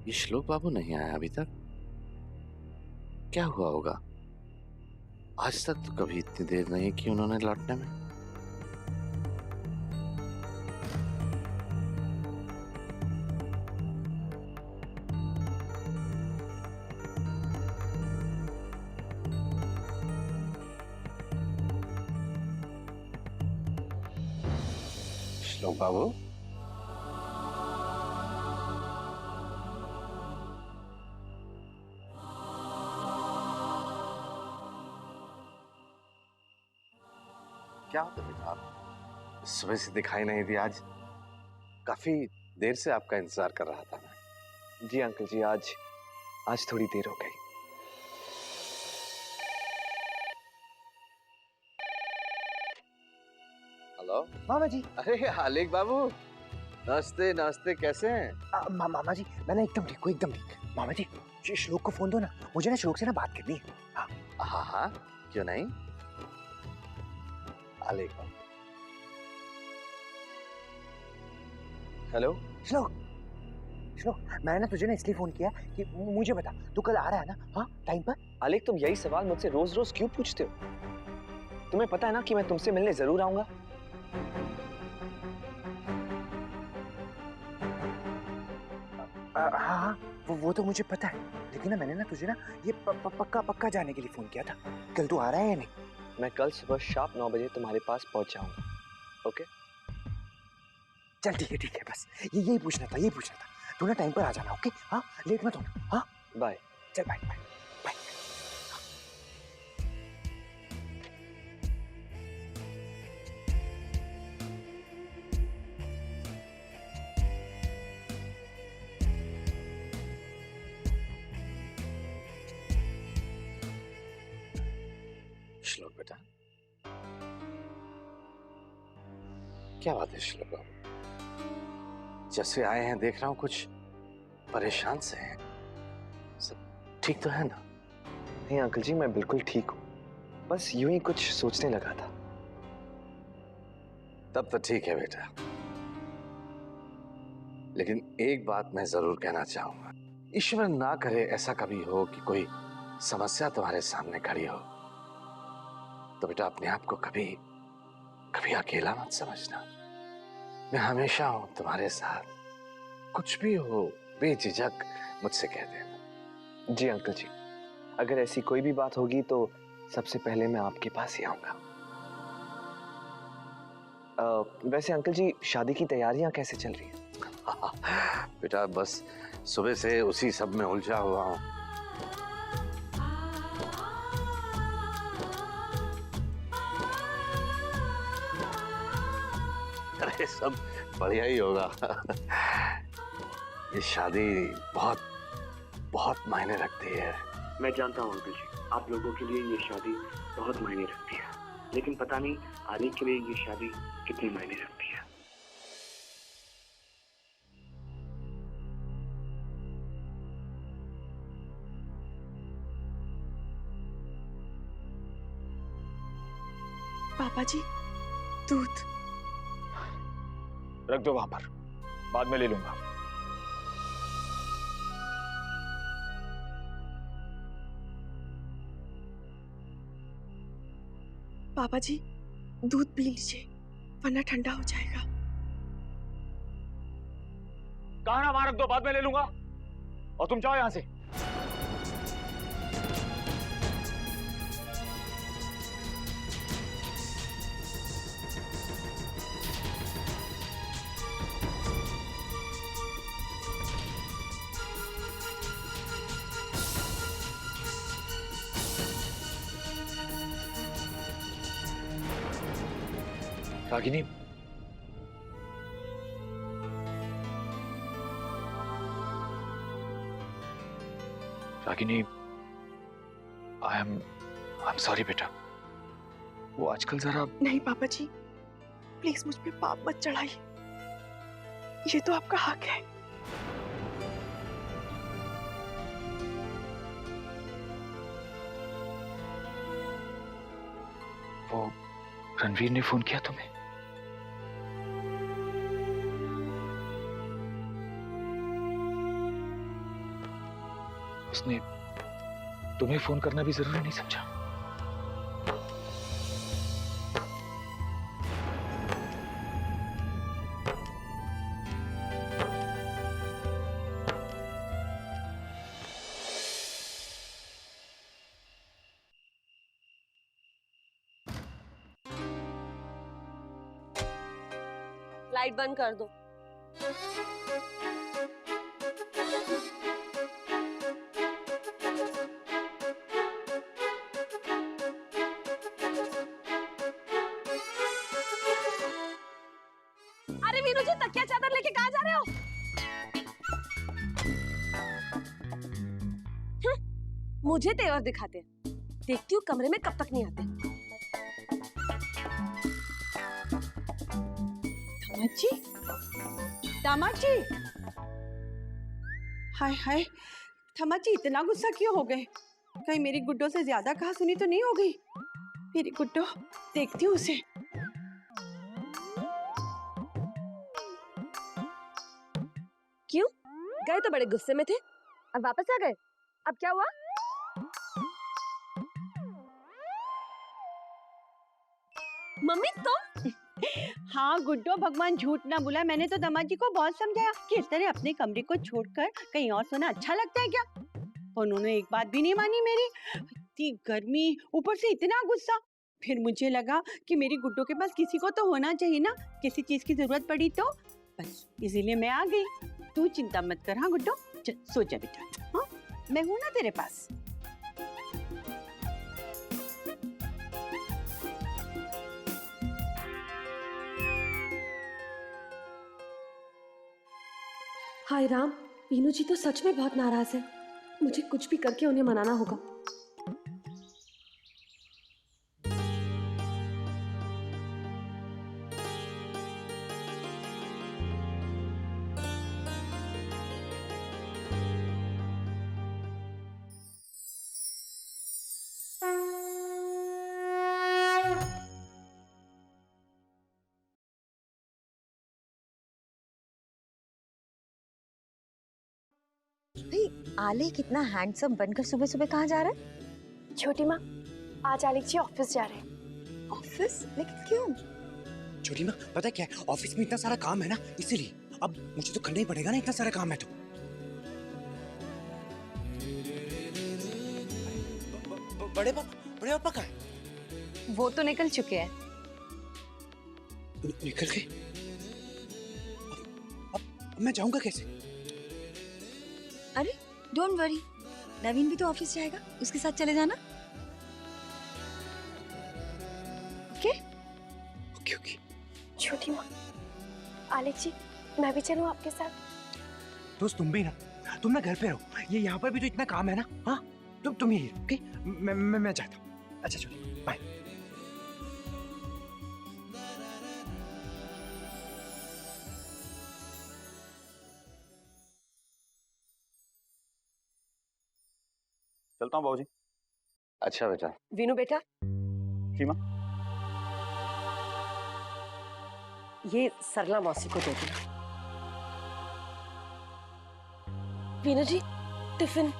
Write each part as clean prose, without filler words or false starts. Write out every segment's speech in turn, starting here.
ये श्लोक बाबू नहीं आया अभी तक। क्या हुआ होगा? आज तक तो कभी इतनी देर नहीं की उन्होंने लौटने में। श्लोक बाबू, क्या होता बेटा? आप सुबह से दिखाई नहीं दिया। आज काफी देर से आपका इंतजार कर रहा था मैं। जी अंकल जी, आज थोड़ी देर हो गई। हेलो मामा जी। अरे आलेख बाबू, नमस्ते नमस्ते, कैसे हैं? मामा जी, मैं एकदम ठीक हूँ, एकदम ठीक। मामा जी, श्लोक को फोन दो ना, मुझे ना श्लोक से ना बात करनी है। हाँ हाँ हाँ, क्यों नहीं। आलेख बाबू। हेलो श्लोक, श्लोक मैंने ना तुझे ना इसलिए फोन किया कि मुझे बता, तू कल आ रहा है ना? हाँ टाइम पर? आलेख, तुम यही सवाल मुझसे रोज रोज क्यों पूछते हो? तुम्हें पता है ना कि मैं तुमसे मिलने जरूर आऊंगा। हाँ हाँ, वो तो मुझे पता है, लेकिन ना मैंने ना तुझे ना ये पक्का पक्का जाने के लिए फोन किया था। कल तू आ रहा है या नहीं? मैं कल सुबह शार्प 9 बजे तुम्हारे पास पहुंच जाऊंगा। ओके? चल ठीक है, बस यही पूछना था, यही पूछना था। तू ना टाइम पर आ जाना, ओके? हाँ, लेट मत होना। हाँ बाय। चल बाय बाय बाय। श्लोक बेटा, क्या बात है श्लोक बाबू? जैसे आए हैं देख रहा हूं कुछ परेशान से हैं। सब ठीक तो है ना? नहीं अंकल जी, मैं बिल्कुल ठीक हूँ, बस यूं ही कुछ सोचने लगा था। तब तो ठीक है बेटा, लेकिन एक बात मैं जरूर कहना चाहूंगा। ईश्वर ना करे ऐसा कभी हो कि कोई समस्या तुम्हारे सामने खड़ी हो, तो बेटा अपने आप को कभी कभी अकेला मत समझना। मैं हमेशा हूं तुम्हारे साथ। कुछ भी हो बेझिझक मुझसे कह देना। जी अंकल जी, अगर ऐसी कोई भी बात होगी तो सबसे पहले मैं आपके पास ही आऊंगा। वैसे अंकल जी, शादी की तैयारियां कैसे चल रही हैं? बेटा बस सुबह से उसी सब में उलझा हुआ हूं। अरे सब बढ़िया ही होगा। ये शादी बहुत बहुत मायने रखती है। मैं जानता हूँ अंकल जी, आप लोगों के लिए ये शादी बहुत मायने रखती है, लेकिन पता नहीं आलिक के लिए ये शादी कितनी मायने रखती है। पापा जी, दूध। रख दो वहां पर, बाद में ले लूंगा। पापा जी, दूध पी लीजिए, वरना ठंडा हो जाएगा। कहा ना वहां रख दो, बाद में ले लूंगा। और तुम जाओ यहां से। Ragini, Ragini, I am sorry बेटा। वो आजकल जरा। नहीं पापा जी, प्लीज मुझ पे पाप मत चढ़ाइए, ये तो आपका हक है। वो रणवीर ने फोन किया तुम्हें? उसने तुम्हें फोन करना भी जरूरी नहीं समझा। लाइट बंद कर दो। अरे वीनू जी, तकिया चादर लेके कहाँ जा रहे हो? मुझे तेवर दिखाते हैं, देखती हूँ कमरे में कब तक नहीं आते। दामाद जी, हाय हाय, थमा जी इतना गुस्सा क्यों हो गए? कहीं मेरी गुड्डो से ज्यादा कहा सुनी तो नहीं हो गई? मेरी गुड्डो, देखती हूँ उसे। क्यों गए तो बड़े गुस्से में थे और वापस आ गए, अब क्या हुआ? मम्मी तुम? हाँ गुड्डो, भगवान झूठ ना बुलाए, मैंने तो दामाद जी को बहुत समझाया कि इस तरह अपने कमरे को छोड़कर कहीं और सोना अच्छा लगता है क्या, उन्होंने एक बात भी नहीं मानी मेरी। इतनी गर्मी, ऊपर से इतना गुस्सा। फिर मुझे लगा कि मेरी गुड्डो के पास किसी को तो होना चाहिए ना, किसी चीज की जरूरत पड़ी तो, बस इसीलिए मैं आ गई। तू चिंता मत कर। हाँ गुड्डो, चल सो जा बेटा, हाँ मैं हूं ना तेरे पास। हाय राम, वीनू जी तो सच में बहुत नाराज है। मुझे कुछ भी करके उन्हें मनाना होगा। आले कितना हैंडसम बनकर सुबह सुबह कहाँ जा रहा है? छोटी माँ, आज आलिक जी ऑफिस जा रहे हैं। ऑफिस? लेकिन क्यों? छोटी माँ, पता है क्या है, ऑफिस में इतना सारा काम है ना, इसीलिए अब मुझे तो करना ही पड़ेगा ना, इतना सारा काम है तो। बड़े पापा कहाँ हैं? वो तो निकल चुके हैं। निकल गए? अब मैं जाऊंगा कैसे? अरे डोंट वरी, नवीन भी तो ऑफिस जाएगा, उसके साथ चले जाना। Okay okay okay. छोटी माँ, आलिक जी मैं भी चलूँ आपके साथ? दोस्त तुम भी ना, तुम ना घर पे रहो, ये यहाँ पर भी तो इतना काम है ना। हाँ तुम यही रहो, ओके? मैं जाता हूँ। अच्छा छोटी, बाय। चलता हूँ बाबूजी। अच्छा बेटा। वीनू बेटा, जी माँ। ये सरला मौसी को दे देना। वीनू जी, टिफिन।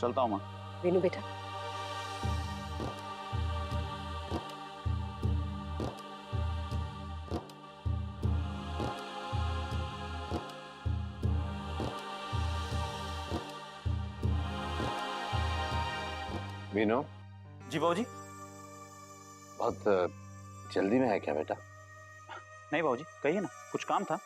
चलता हूँ माँ। वीनू बेटा, वीनू। जी बाबूजी। बहुत जल्दी में है क्या बेटा? नहीं बाबूजी, कहिए ना, कुछ काम था।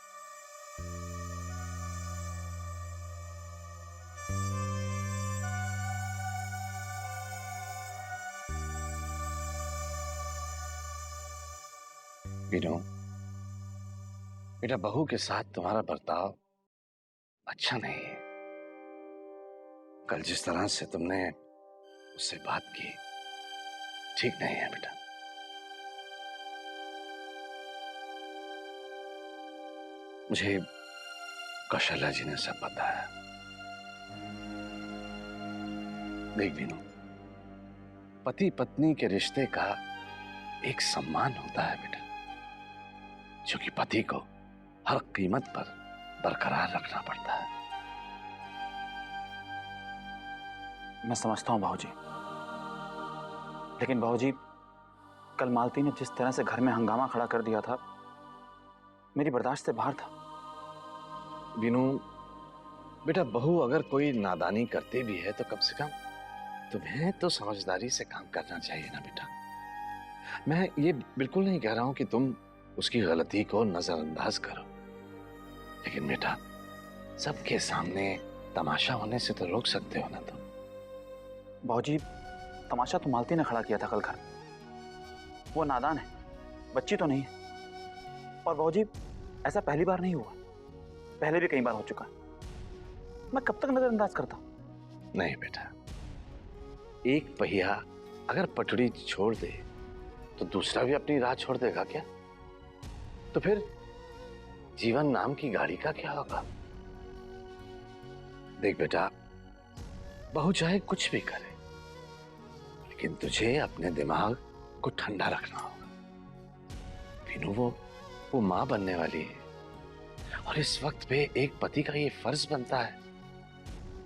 वीनू बेटा, बहू के साथ तुम्हारा बर्ताव अच्छा नहीं है। कल जिस तरह से तुमने उससे बात की, ठीक नहीं है बेटा। मुझे कौशल्या जी ने सब बताया। देख वीनू, पति पत्नी के रिश्ते का एक सम्मान होता है बेटा, जो कि पति को हर कीमत पर बरकरार रखना पड़ता है। मैं समझता हूँ बाबूजी, लेकिन बाबूजी कल मालती ने जिस तरह से घर में हंगामा खड़ा कर दिया था, मेरी बर्दाश्त से बाहर था। बीनू बेटा, बहू अगर कोई नादानी करती भी है तो कम से कम तुम्हें तो समझदारी से काम करना चाहिए ना बेटा। मैं ये बिल्कुल नहीं कह रहा हूं कि तुम उसकी गलती को नजरअंदाज करो, लेकिन बेटा सबके सामने तमाशा होने से तो रोक सकते हो ना तुम। बाबूजी तमाशा तो मालती ने खड़ा किया था कल घर। वो नादान है, बच्ची तो नहीं है। और बाबूजी ऐसा पहली बार नहीं हुआ, पहले भी कई बार हो चुका। मैं कब तक नजरअंदाज करता? नहीं बेटा, एक पहिया अगर पटड़ी छोड़ दे तो दूसरा भी अपनी राह छोड़ देगा क्या? तो फिर जीवन नाम की गाड़ी का क्या होगा? देख बेटा, बहू चाहे कुछ भी करे, लेकिन तुझे अपने दिमाग को ठंडा रखना होगा। बीनू वो मां बनने वाली है, और इस वक्त पे एक पति का ये फर्ज बनता है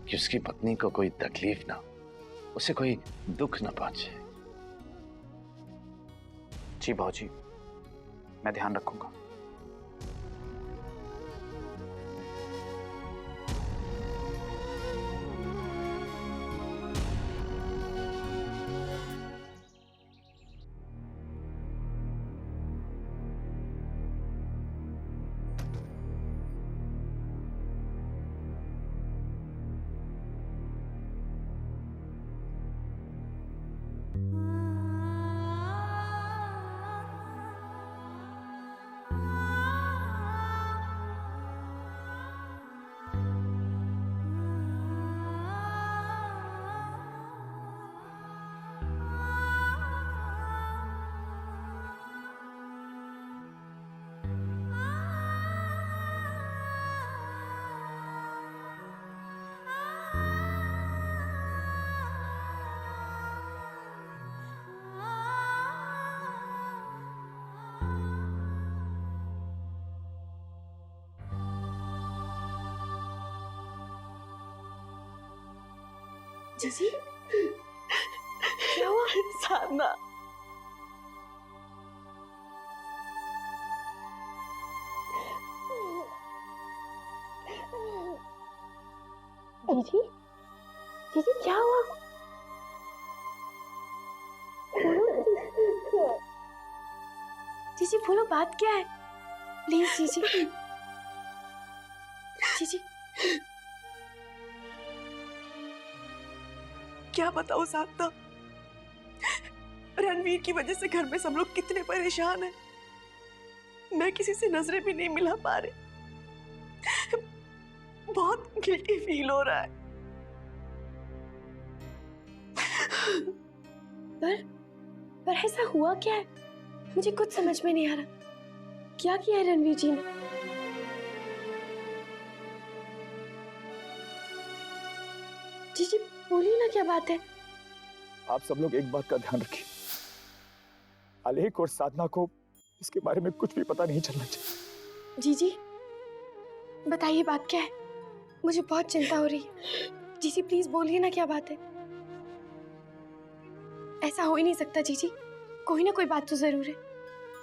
कि उसकी पत्नी को कोई तकलीफ ना हो, उसे कोई दुख ना पहुंचे। जी बाबूजी, मैं ध्यान रखूंगा। जीजी क्या हुआ? साधना, जीजी जीजी क्या हुआ? जीजी बोलो, बात क्या है? प्लीज जीजी। जीजी क्या बताओ साधना, रणवीर की वजह से घर में सब लोग कितने परेशान हैं। मैं किसी से नजरें भी नहीं मिला पा रहे। बहुत गिल्टी फील हो रहा है। पर ऐसा हुआ क्या है? मुझे कुछ समझ में नहीं आ रहा। क्या किया है रणवीर जी ने? जीजी बोलिए ना, क्या बात है? आप सब लोग एक बात का ध्यान रखिए, आलेख और साधना को इसके बारे में कुछ भी पता नहीं चलना चाहिए। जीजी बताइए, बात क्या है? मुझे बहुत चिंता हो रही है। जीजी प्लीज बोलिए ना, क्या बात है? ऐसा हो ही नहीं सकता जीजी, कोई ना कोई बात तो जरूर है।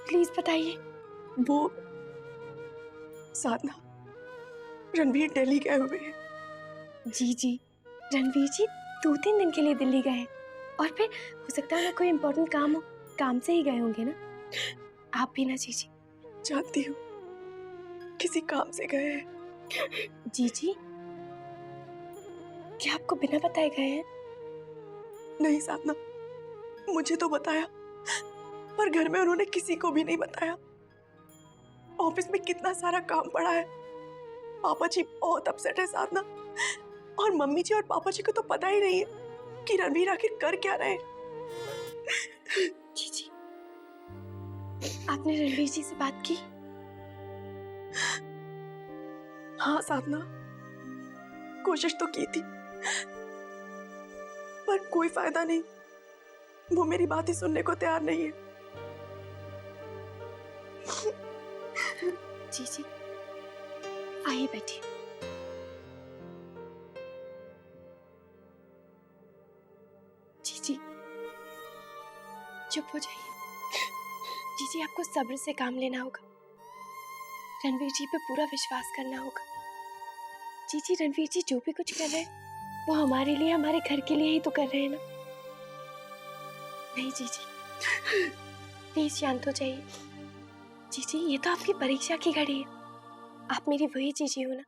प्लीज बताइए। वो साधना, रणवीर दिल्ली गए हुए हैं। जी रणवीर जी 2-3 दिन के लिए दिल्ली गए हैं, और फिर हो सकता है कोई इम्पोर्टेंट काम हो, काम से ही गए होंगे ना। आप भी ना जीजी। जानती हूँ किसी काम से गए हैं। जीजी क्या आपको बिना बताए गए हैं? नहीं साधना, मुझे तो बताया, पर घर में उन्होंने किसी को भी नहीं बताया। ऑफिस में कितना सारा काम पड़ा है। पापा जी बहुत अपसेट है साधना, और मम्मी जी और पापा जी को तो पता ही नहीं है कि रणवीर आखिर कर क्या रहे। जीजी आपने रणवीर जी से बात की? हाँ साधना, कोशिश तो की थी, पर कोई फायदा नहीं। वो मेरी बात ही सुनने को तैयार नहीं है। जीजी आइए बैठिए। जी चुप हो जाइए। जी आपको सब्र से काम लेना होगा। रणवीर जी पे पूरा विश्वास करना होगा। जी रणवीर जी जो भी कुछ कर रहे हैं वो हमारे लिए, हमारे घर के लिए ही तो कर रहे हैं ना। नहीं जी प्लीज शांत हो जाइए। जी ये तो आपकी परीक्षा की घड़ी है। आप मेरी वही जीजी हो ना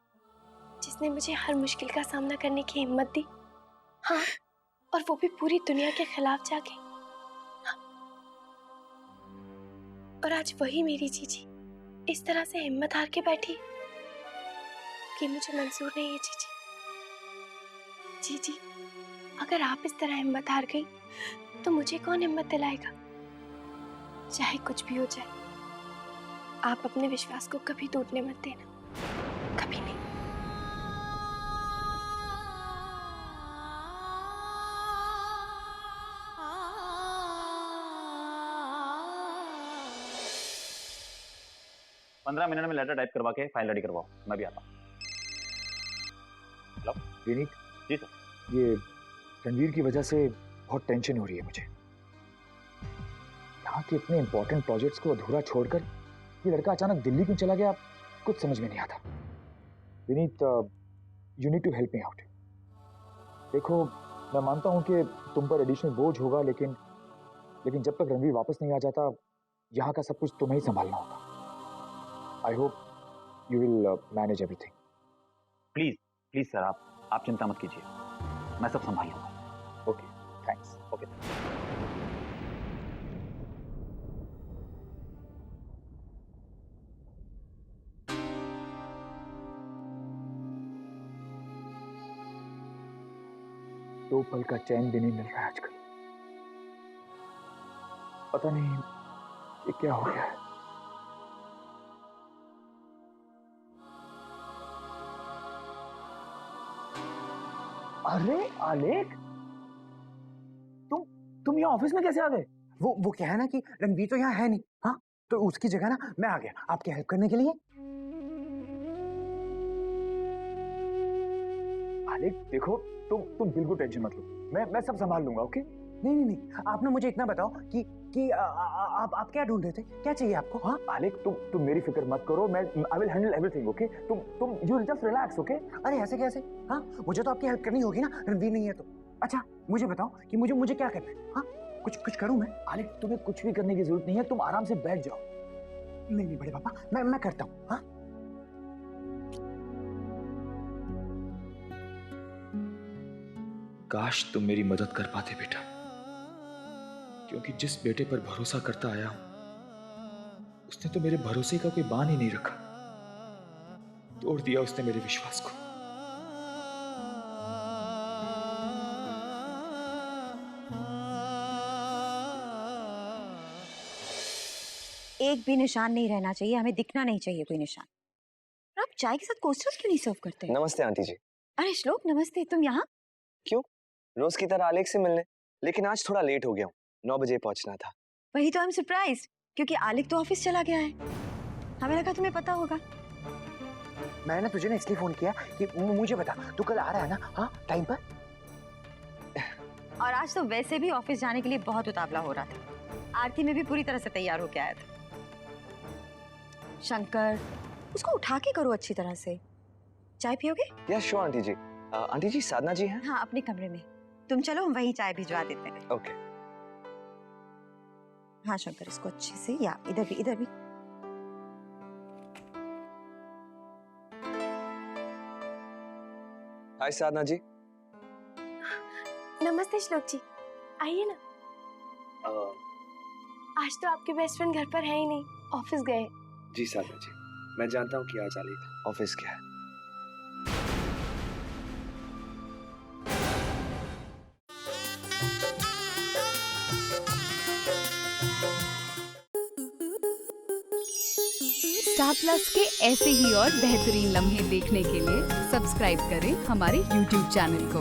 जिसने मुझे हर मुश्किल का सामना करने की हिम्मत दी। हाँ, और वो भी पूरी दुनिया के खिलाफ जाके। हाँ। और आज वही मेरी जीजी इस तरह से हिम्मत हार के बैठी कि मुझे मंजूर नहीं है। जीजी अगर आप इस तरह हिम्मत हार गई तो मुझे कौन हिम्मत दिलाएगा। चाहे कुछ भी हो जाए, आप अपने विश्वास को कभी टूटने मत देना, कभी नहीं। पंद्रह मिनट में लेटर टाइप करवा के फाइल रेडी करवाओ, मैं भी आता हूँ। हेलो विनीत। जी सर। ये रणवीर की वजह से बहुत टेंशन हो रही है मुझे। यहाँ के इतने इंपॉर्टेंट प्रोजेक्ट्स को अधूरा छोड़कर ये लड़का अचानक दिल्ली क्यों चला गया, कुछ समझ में नहीं आता। Vineet, you need to help me out. देखो, मैं मानता हूँ कि तुम पर एडिशनल बोझ होगा, लेकिन जब तक रणवीर वापस नहीं आ जाता, यहाँ का सब कुछ तुम्हें ही संभालना होगा। I hope you will manage everything. Please sir, आप चिंता मत कीजिए, मैं सब संभाल लूंगा। Okay, thanks. ओके। दो पल का चैन भी नहीं मिल रहा है आजकल। पता नहीं ये क्या हो गया है। अरे आलेख, तुम यहाँ ऑफिस में कैसे आ गए? वो क्या है ना कि रणवीर तो यहाँ है नहीं। हाँ, तो उसकी जगह ना मैं आ गया आपकी हेल्प करने के लिए। आलेख देखो, तुम बिल्कुल टेंशन मत लो, मैं सब संभाल लूंगा। ओके? नहीं, आप ना मुझे इतना बताओ कि आप क्या ढूंढ रहे थे, क्या चाहिए आपको? हाँ आलेख, तुम मेरी फिक्र मत करो, I will handle everything. Okay? तुम यू जस्ट रिलैक्स। ओके? अरे ऐसे कैसे? हाँ, मुझे तो आपकी हेल्प करनी होगी ना, रणवीर नहीं है तो। अच्छा मुझे बताओ कि मुझे क्या करना है? हाँ, कुछ करूं मैं? आलेख, तुम्हें कुछ भी करने की जरूरत नहीं है, तुम आराम से बैठ जाओ। नहीं बड़े पापा, मैं करता हूँ। हाँ, काश तुम मेरी मदद कर पाते बेटा, क्योंकि जिस बेटे पर भरोसा करता आया हूं उसने तो मेरे भरोसे का कोई बान ही नहीं रखा। तोड़ दिया उसने मेरे विश्वास को। एक भी निशान नहीं रहना चाहिए, हमें दिखना नहीं चाहिए कोई निशान। और आप चाय के साथ कोस्टर्स क्यों नहीं सर्व करते? नमस्ते आंटी जी। अरे श्लोक, नमस्ते। तुम यहाँ? क्यों? रोज की तरह आलेख से मिलने, लेकिन आज थोड़ा लेट हो गया हूँ, 9 बजे पहुंचना था। वही तो, आई एम सरप्राइज्ड, क्योंकि आलेख तो ऑफिस चला गया है। हमें लगा तुम्हें पता होगा। मैंने तुझे ना इसलिए फोन किया कि मुझे बता, तू कल आ रहा है ना? हाँ, टाइम पर। और आज तो वैसे भी ऑफिस जाने के लिए बहुत उतावला हो रहा था। आरती में भी पूरी तरह से तैयार होके आया था। शंकर, उसको उठा के करो अच्छी तरह से। चाय पियोगे? यस श्योर आंटी जी। आंटी जी, साधना जी हैं? हाँ, अपने कमरे में। तुम चलो, हम वहीं चाय भिजवा देते हैं। ओके। हाँ शंकर, इसको अच्छे से, या इधर भी। हाय साधना जी। नमस्ते श्लोक जी, आइए ना। आज तो आपके बेस्ट फ्रेंड घर पर है ही नहीं, ऑफिस गए। जी साधना जी, मैं जानता हूँ कि आज आलेख ऑफिस गया है। स्टार प्लस के ऐसे ही और बेहतरीन लम्हे देखने के लिए सब्सक्राइब करें हमारे YouTube चैनल को।